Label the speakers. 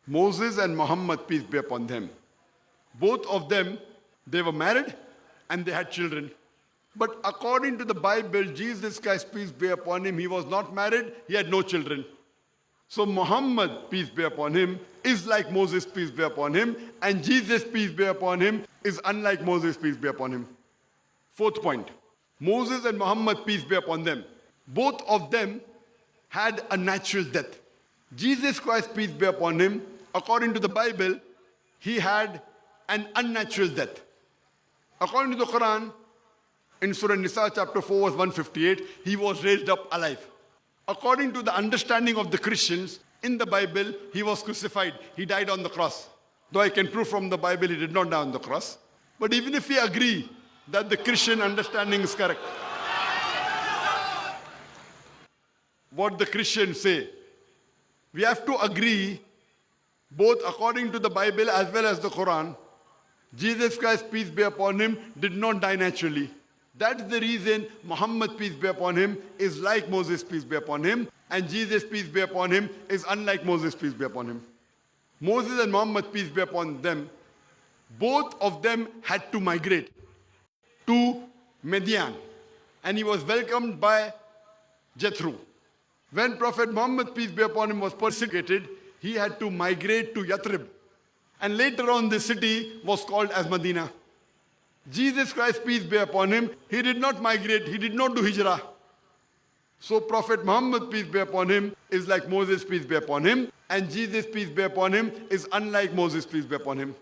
Speaker 1: Moses and Muhammad, peace be upon them. Both of them, they were married and they had children. But according to the Bible, Jesus Christ, peace be upon him, he was not married, he had no children. So Muhammad, peace be upon him, is like Moses, peace be upon him, and Jesus, peace be upon him, is unlike Moses, peace be upon him. Fourth point, Moses and Muhammad, peace be upon them, both of them had a natural death. Jesus Christ, peace be upon him, according to the Bible, he had an unnatural death. According to the Quran, in Surah Nisa chapter 4 verse 158, he was raised up alive. According to the understanding of the Christians, in the Bible, he was crucified. He died on the cross. Though I can prove from the Bible he did not die on the cross. But even if we agree that the Christian understanding is correct, what the Christians say, we have to agree, both according to the Bible as well as the Quran, Jesus Christ, peace be upon him, did not die naturally. That's the reason Muhammad, peace be upon him, is like Moses, peace be upon him, and Jesus, peace be upon him, is unlike Moses, peace be upon him. Moses and Muhammad, peace be upon them, both of them had to migrate to Midian, and he was welcomed by Jethro. When Prophet Muhammad, peace be upon him, was persecuted, he had to migrate to Yathrib, and later on the city was called as Medina. Jesus Christ, peace be upon him, he did not migrate, he did not do hijrah. So Prophet Muhammad, peace be upon him, is like Moses, peace be upon him, and Jesus, peace be upon him, is unlike Moses, peace be upon him.